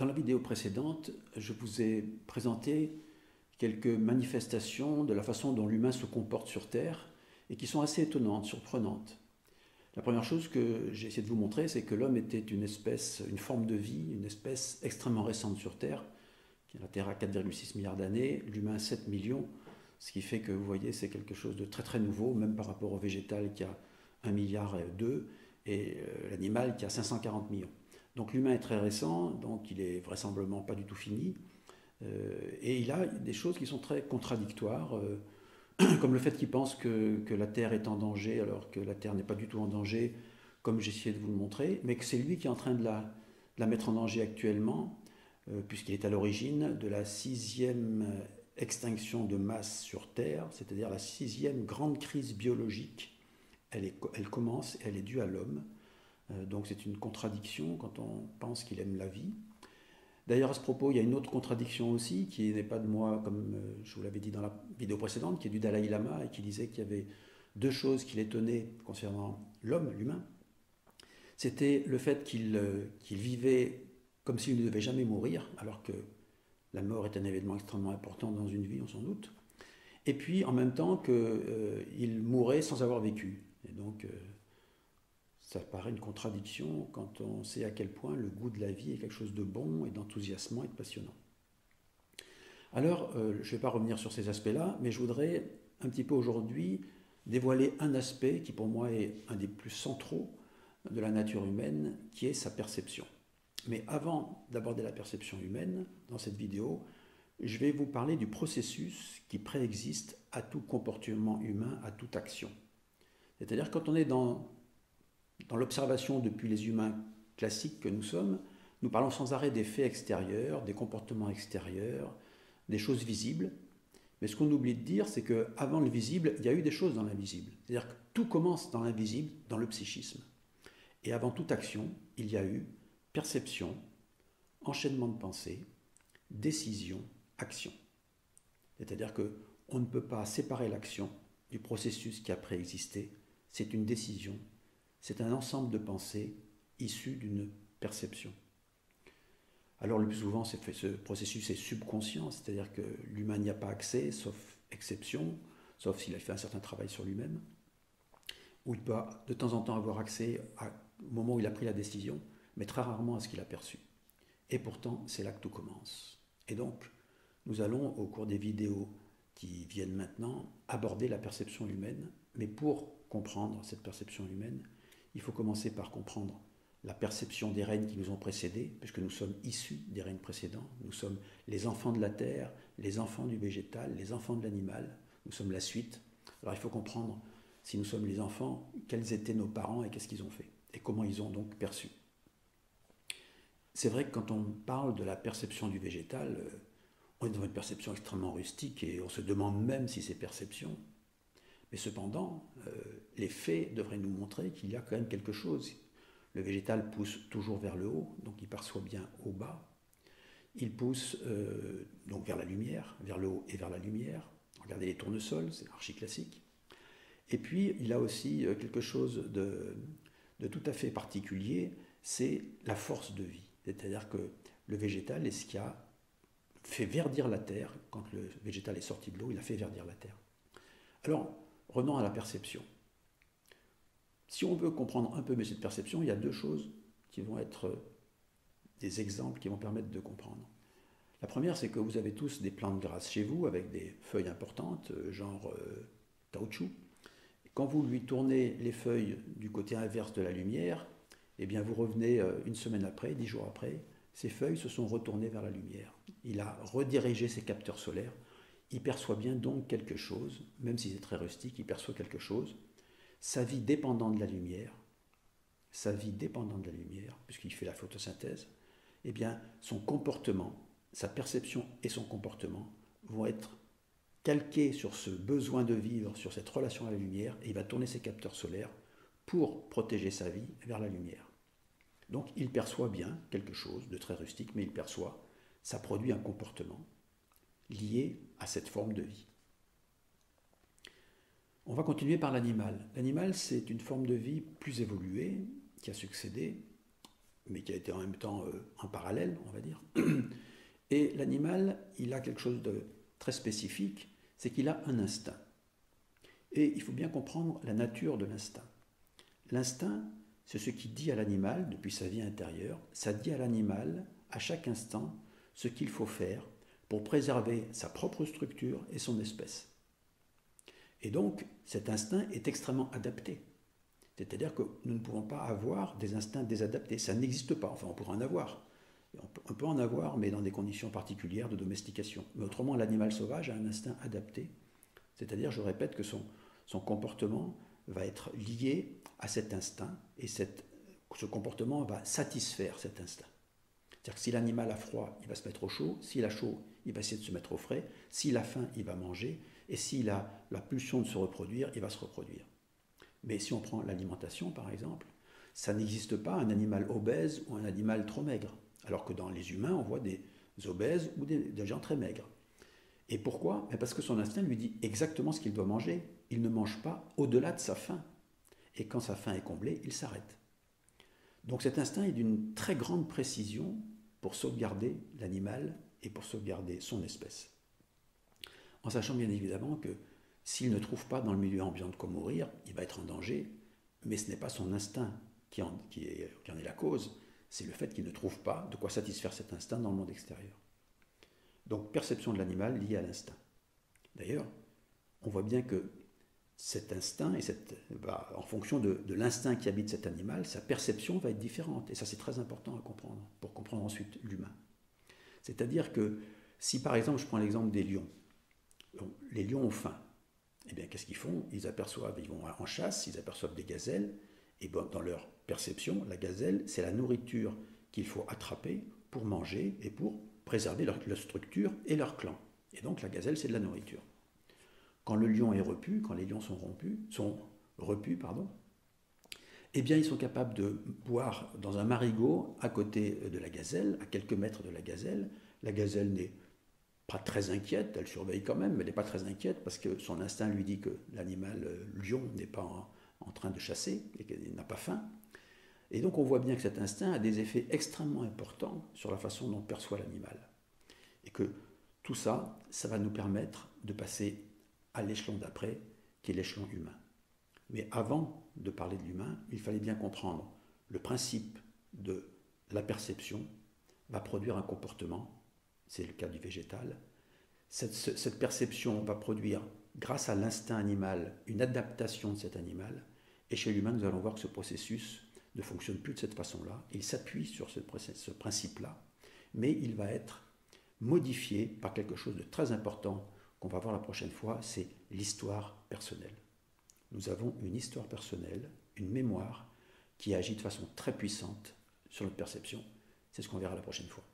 Dans la vidéo précédente, je vous ai présenté quelques manifestations de la façon dont l'humain se comporte sur Terre et qui sont assez étonnantes, surprenantes. La première chose que j'ai essayé de vous montrer, c'est que l'homme était une espèce, une forme de vie, une espèce extrêmement récente sur Terre. La Terre a 4,6 milliards d'années, l'humain 7 millions, ce qui fait que vous voyez, c'est quelque chose de très très nouveau, même par rapport au végétal qui a 1 milliard et 2 et l'animal qui a 540 millions. Donc l'humain est très récent, donc il est vraisemblablement pas du tout fini, et il a des choses qui sont très contradictoires, comme le fait qu'il pense que la Terre est en danger alors que la Terre n'est pas du tout en danger, comme j'ai essayé de vous le montrer, mais que c'est lui qui est en train de la mettre en danger actuellement, puisqu'il est à l'origine de la 6e extinction de masse sur Terre, c'est-à-dire la 6e grande crise biologique. Elle commence et elle est due à l'homme. Donc c'est une contradiction quand on pense qu'il aime la vie. D'ailleurs, à ce propos, il y a une autre contradiction aussi, qui n'est pas de moi, comme je vous l'avais dit dans la vidéo précédente, qui est du Dalai Lama, et qui disait qu'il y avait deux choses qui l'étonnaient concernant l'homme, l'humain. C'était le fait qu'il vivait comme s'il ne devait jamais mourir, alors que la mort est un événement extrêmement important dans une vie, on s'en doute. Et puis, en même temps, qu'il mourait sans avoir vécu. Et donc, ça paraît une contradiction quand on sait à quel point le goût de la vie est quelque chose de bon et d'enthousiasmant et de passionnant. Alors, je ne vais pas revenir sur ces aspects-là, mais je voudrais un petit peu aujourd'hui dévoiler un aspect qui pour moi est un des plus centraux de la nature humaine, qui est sa perception. Mais avant d'aborder la perception humaine, dans cette vidéo, je vais vous parler du processus qui préexiste à tout comportement humain, à toute action. C'est-à-dire quand on est dans l'observation depuis les humains classiques que nous sommes, nous parlons sans arrêt des faits extérieurs, des comportements extérieurs, des choses visibles. Mais ce qu'on oublie de dire, c'est qu'avant le visible, il y a eu des choses dans l'invisible. C'est-à-dire que tout commence dans l'invisible, dans le psychisme. Et avant toute action, il y a eu perception, enchaînement de pensée, décision, action. C'est-à-dire qu'on ne peut pas séparer l'action du processus qui a préexisté. C'est une décision, c'est un ensemble de pensées issues d'une perception. Alors le plus souvent, ce processus est subconscient, c'est-à-dire que l'humain n'y a pas accès, sauf exception, sauf s'il a fait un certain travail sur lui-même, où il peut de temps en temps avoir accès au moment où il a pris la décision, mais très rarement à ce qu'il a perçu. Et pourtant, c'est là que tout commence. Et donc, nous allons, au cours des vidéos qui viennent maintenant, aborder la perception humaine, mais pour comprendre cette perception humaine, il faut commencer par comprendre la perception des règnes qui nous ont précédés, puisque nous sommes issus des règnes précédents. Nous sommes les enfants de la terre, les enfants du végétal, les enfants de l'animal. Nous sommes la suite. Alors il faut comprendre, si nous sommes les enfants, quels étaient nos parents et qu'est-ce qu'ils ont fait, et comment ils ont donc perçu. C'est vrai que quand on parle de la perception du végétal, on est dans une perception extrêmement rustique et on se demande même si c'est perception. Mais cependant, les faits devraient nous montrer qu'il y a quand même quelque chose. Le végétal pousse toujours vers le haut, donc il perçoit bien au bas. Il pousse donc vers la lumière, vers le haut et vers la lumière. Regardez les tournesols, c'est archi-classique. Et puis, il a aussi quelque chose de tout à fait particulier, c'est la force de vie. C'est-à-dire que le végétal est ce qui a fait verdir la terre. Quand le végétal est sorti de l'eau, il a fait verdir la terre. Alors, revenons à la perception. Si on veut comprendre un peu mieux cette perception, il y a deux choses qui vont être des exemples qui vont permettre de comprendre. La première, c'est que vous avez tous des plantes grasses chez vous avec des feuilles importantes, genre caoutchouc. Quand vous lui tournez les feuilles du côté inverse de la lumière, eh bien vous revenez une semaine après, 10 jours après, ces feuilles se sont retournées vers la lumière. Il a redirigé ses capteurs solaires. Il perçoit bien donc quelque chose, même si c'est très rustique, il perçoit quelque chose. Sa vie dépendant de la lumière, puisqu'il fait la photosynthèse, eh bien son comportement, sa perception et son comportement vont être calqués sur ce besoin de vivre, sur cette relation à la lumière, et il va tourner ses capteurs solaires pour protéger sa vie vers la lumière. Donc il perçoit bien quelque chose de très rustique, mais il perçoit, ça produit un comportement lié à cette forme de vie. On va continuer par l'animal. L'animal, c'est une forme de vie plus évoluée qui a succédé. mais qui a été en même temps en parallèle, on va dire. Et l'animal, il a quelque chose de très spécifique, c'est qu'il a un instinct. Et il faut bien comprendre la nature de l'instinct. L'instinct, c'est ce qui dit à l'animal, depuis sa vie intérieure, ça dit à l'animal, à chaque instant, ce qu'il faut faire pour préserver sa propre structure et son espèce. Et donc, cet instinct est extrêmement adapté. C'est-à-dire que nous ne pouvons pas avoir des instincts désadaptés. Ça n'existe pas. Enfin, on pourrait en avoir. On peut en avoir, mais dans des conditions particulières de domestication. Mais autrement, l'animal sauvage a un instinct adapté. C'est-à-dire, je répète, que son comportement va être lié à cet instinct, et ce comportement va satisfaire cet instinct. C'est-à-dire que si l'animal a froid, il va se mettre au chaud. S'il a chaud, il va essayer de se mettre au frais. S'il a faim, il va manger. Et s'il a la pulsion de se reproduire, il va se reproduire. Mais si on prend l'alimentation, par exemple, ça n'existe pas un animal obèse ou un animal trop maigre. Alors que dans les humains, on voit des obèses ou des gens très maigres. Et pourquoi? Parce que son instinct lui dit exactement ce qu'il doit manger. Il ne mange pas au-delà de sa faim. Et quand sa faim est comblée, il s'arrête. Donc cet instinct est d'une très grande précision pour sauvegarder l'animal et pour sauvegarder son espèce. En sachant bien évidemment que s'il ne trouve pas dans le milieu ambiant de quoi mourir, il va être en danger, mais ce n'est pas son instinct qui en est la cause, c'est le fait qu'il ne trouve pas de quoi satisfaire cet instinct dans le monde extérieur. Donc perception de l'animal liée à l'instinct. D'ailleurs, on voit bien que cet instinct, en fonction de l'instinct qui habite cet animal, sa perception va être différente. Et ça, c'est très important à comprendre, pour comprendre ensuite l'humain. C'est-à-dire que si par exemple, je prends l'exemple des lions, les lions ont faim. Eh bien, qu'est-ce qu'ils font? Ils vont en chasse, ils aperçoivent des gazelles, et dans leur perception, la gazelle, c'est la nourriture qu'il faut attraper pour manger et pour préserver leur structure et leur clan. Et donc la gazelle, c'est de la nourriture. Quand le lion est repu, quand les lions sont repus, eh bien, ils sont capables de boire dans un marigot à côté de la gazelle, à quelques mètres de la gazelle. La gazelle n'est pas très inquiète, elle surveille quand même, mais elle n'est pas très inquiète parce que son instinct lui dit que l'animal lion n'est pas en train de chasser et qu'il n'a pas faim. Et donc on voit bien que cet instinct a des effets extrêmement importants sur la façon dont on perçoit l'animal. Et que tout ça, ça va nous permettre de passer à l'échelon d'après, qui est l'échelon humain. Mais avant de parler de l'humain, il fallait bien comprendre le principe de la perception va produire un comportement, c'est le cas du végétal. Cette perception va produire, grâce à l'instinct animal, une adaptation de cet animal. Et chez l'humain, nous allons voir que ce processus ne fonctionne plus de cette façon-là. Il s'appuie sur ce principe-là, mais il va être modifié par quelque chose de très important qu'on va voir la prochaine fois, c'est l'histoire personnelle. Nous avons une histoire personnelle, une mémoire qui agit de façon très puissante sur notre perception. C'est ce qu'on verra la prochaine fois.